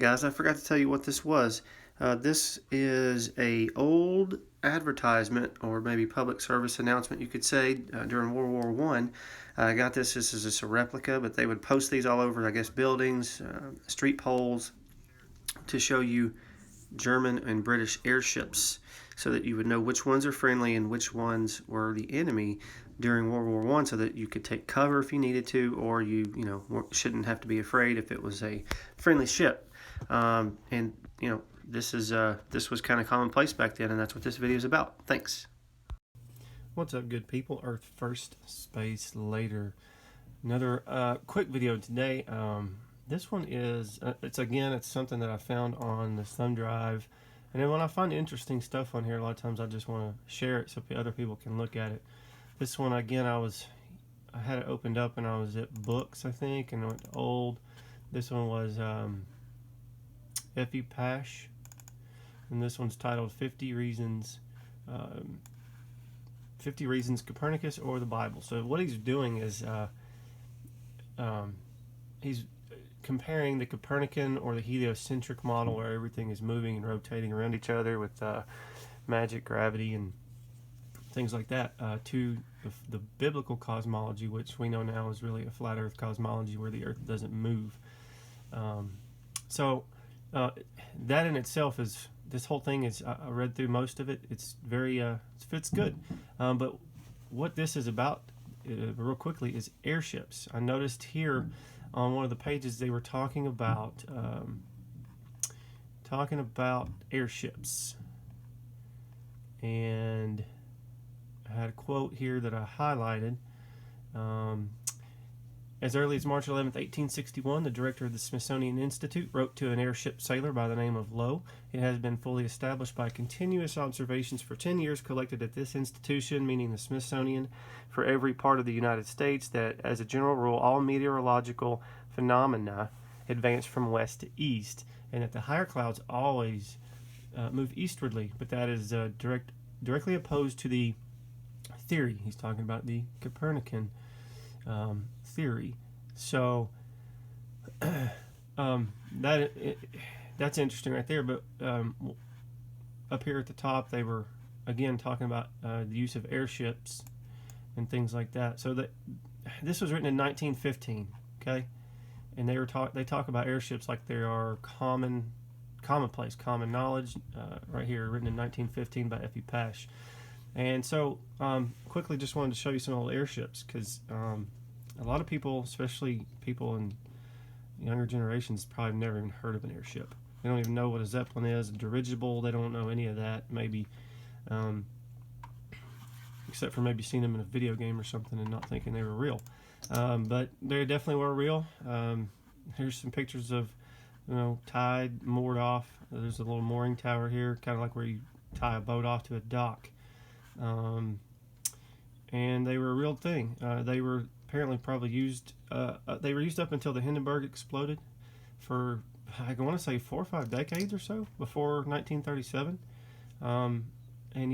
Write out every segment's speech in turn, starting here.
guys, I forgot to tell you what this was. This is a old advertisement, or maybe public service announcement, you could say, during World War One. I got this. This is just a replica, but they would post these all over, I guess, buildings, street poles, to show you German and British airships, so that you would know which ones are friendly and which ones were the enemy during World War One, so that you could take cover if you needed to, or you shouldn't have to be afraid if it was a friendly ship. And this was kind of commonplace back then, and that's what this video is about. Thanks. What's up, good people? Earth first, space later. Another quick video today. This one is it's something that I found on the thumbdrive, and then when I find interesting stuff on here, a lot of times I just want to share it so other people can look at it. This one, again, I had it opened up and I was at books, I think, and I went to old. This one was F.E. Pash, and this one's titled 50 Reasons Copernicus or the Bible. So what he's doing is he's comparing the Copernican or the heliocentric model, where everything is moving and rotating around each other with magic, gravity, and things like that, to the biblical cosmology, which we know now is really a flat Earth cosmology where the Earth doesn't move. That in itself is, this whole thing is, I read through most of it. It's very, it fits good. But what this is about, real quickly, is airships. I noticed here on one of the pages they were talking about airships, and I had a quote here that I highlighted. As early as March 11th, 1861, the director of the Smithsonian Institute wrote to an airship sailor by the name of Lowe. It has been fully established by continuous observations for 10 years collected at this institution, meaning the Smithsonian, for every part of the United States, that as a general rule, all meteorological phenomena advance from west to east, and that the higher clouds always move eastwardly, but that is directly opposed to the theory. He's talking about the Copernican theory. So that's interesting right there. But up here at the top, they were again talking about the use of airships and things like that. So this was written in 1915, okay, and they talk about airships like they are commonplace, common knowledge. Right here, written in 1915 by F.E. Pash. And so, quickly, just wanted to show you some old airships, because a lot of people, especially people in younger generations, probably never even heard of an airship. They don't even know what a Zeppelin is, a dirigible. They don't know any of that, maybe, except for maybe seeing them in a video game or something and not thinking they were real. But they definitely were real. Here's some pictures of, tied, moored off. There's a little mooring tower here, kind of like where you tie a boat off to a dock. And they were a real thing. They were apparently probably used. They were used up until the Hindenburg exploded, for I want to say 4 or 5 decades or so before 1937. And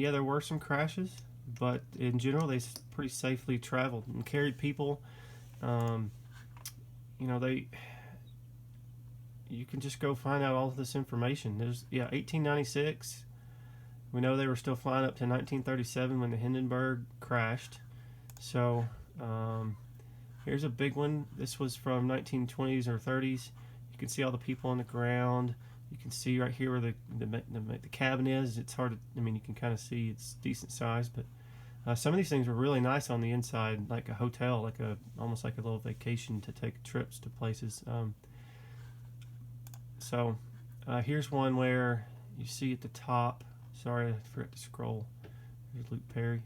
yeah, there were some crashes, but in general, they pretty safely traveled and carried people. You can just go find out all of this information. There's 1896. We know they were still flying up to 1937 when the Hindenburg crashed. So here's a big one. This was from 1920s or 30s. You can see all the people on the ground. You can see right here where the cabin is. It's hard to, you can kind of see it's decent size, but some of these things were really nice on the inside, like a hotel, almost like a little vacation to take trips to places. So here's one where you see at the top. Sorry, I forgot to scroll. Here's Luke Perry.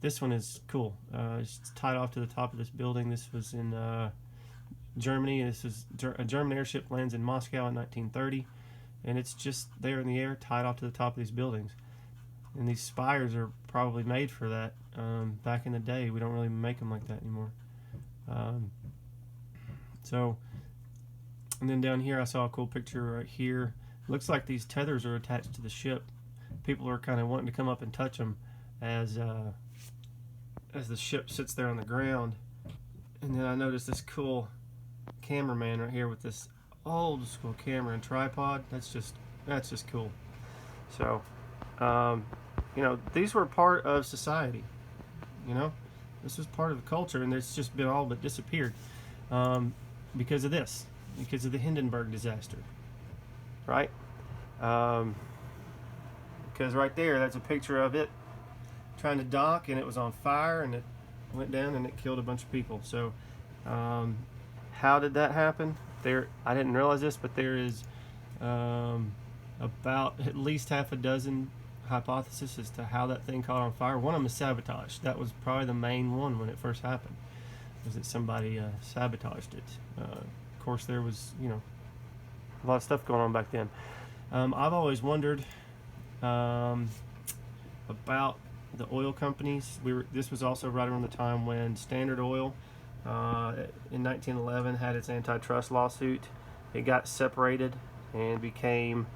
This one is cool. It's tied off to the top of this building. This was in Germany. This is a German airship lands in Moscow in 1930, and it's just there in the air, tied off to the top of these buildings. And these spires are probably made for that. Back in the day, we don't really make them like that anymore. And then down here, I saw a cool picture right here. Looks like these tethers are attached to the ship. People are kind of wanting to come up and touch them as the ship sits there on the ground. And then I noticed this cool cameraman right here with this old school camera and tripod. That's just cool. So, um, these were part of society. You know, this was part of the culture, and it's just been all but disappeared because of this, because of the Hindenburg disaster, right? Um, because right there, that's a picture of it trying to dock, and it was on fire, and it went down, and it killed a bunch of people. So, how did that happen? I didn't realize this, but there is about at least half a dozen hypotheses as to how that thing caught on fire. One of them is sabotage. That was probably the main one when it first happened, was that somebody sabotaged it. Of course, there was a lot of stuff going on back then. I've always wondered about the oil companies. This was also right around the time when Standard Oil in 1911 had its antitrust lawsuit. It got separated and became,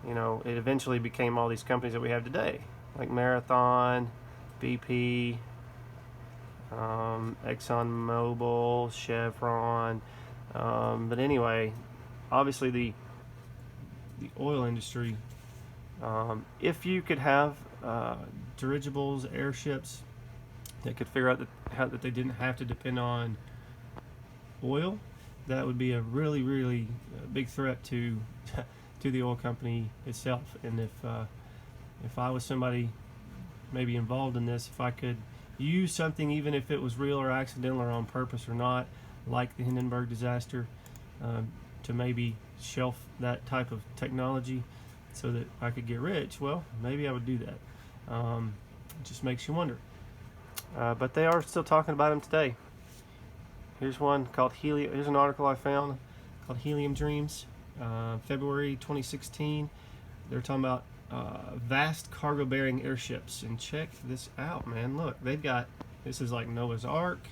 it eventually became all these companies that we have today, like Marathon, BP, ExxonMobil, Chevron. But anyway, obviously the oil industry, if you could have dirigibles, airships that could figure out that they didn't have to depend on oil, that would be a really, really big threat to the oil company itself. And if I was somebody maybe involved in this, if I could use something, even if it was real or accidental or on purpose or not, like the Hindenburg disaster, to maybe shelf that type of technology so that I could get rich, well, maybe I would do that. It just makes you wonder. But they are still talking about them today. Here's one called Helium. Here's an article I found called Helium Dreams, February 2016. They're talking about vast cargo-bearing airships. And check this out, man. Look, this is like Noah's Ark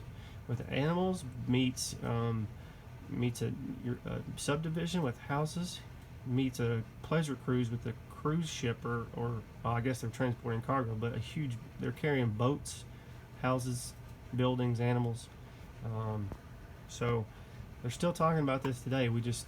with animals, meets a subdivision with houses, meets a pleasure cruise with a cruise ship, or I guess they're transporting cargo, but they're carrying boats, houses, buildings, animals. So they're still talking about this today. We just,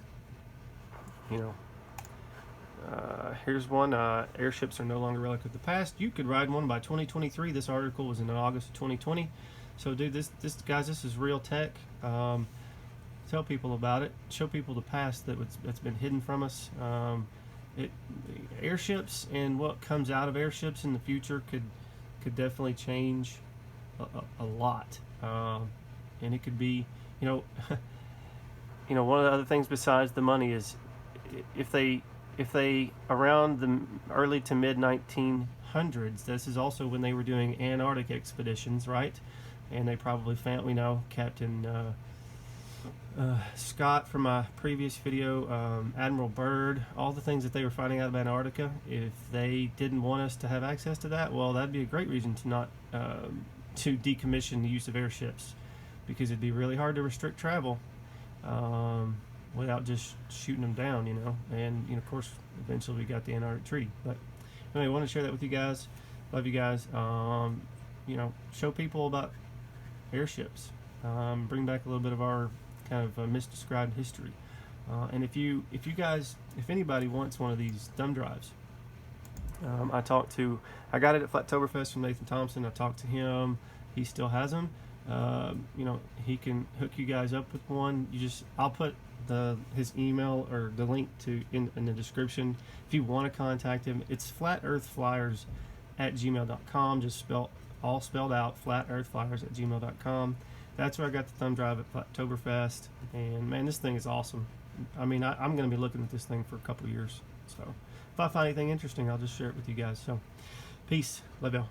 here's one, airships are no longer a relic of the past. You could ride one by 2023. This article was in August of 2020. So dude, this guys, this is real tech. Tell people about it. Show people the past that's been hidden from us. Airships and what comes out of airships in the future could definitely change a lot. And it could be, one of the other things besides the money is if they around the early to mid 1900s, this is also when they were doing Antarctic expeditions, right? And they probably found, Captain Scott from my previous video, Admiral Byrd, all the things that they were finding out of Antarctica. If they didn't want us to have access to that, well, that'd be a great reason to not to decommission the use of airships, because it'd be really hard to restrict travel without just shooting them down, And of course, eventually we got the Antarctic Treaty. But anyway, I want to share that with you guys. Love you guys. Show people about airships. Bring back a little bit of our kind of misdescribed history. And if anybody wants one of these thumb drives, I got it at Flatoberfest from Nathan Thompson. I talked to him. He still has them. He can hook you guys up with one. I'll put his email or the link in the description if you want to contact him. It's Flatearthflyers at gmail.com. Just all spelled out, Flatearthflyers at gmail.com. That's where I got the thumb drive at Flatoberfest. And man, this thing is awesome. I mean, I'm going to be looking at this thing for a couple years. So if I find anything interesting, I'll just share it with you guys. So peace. Love y'all.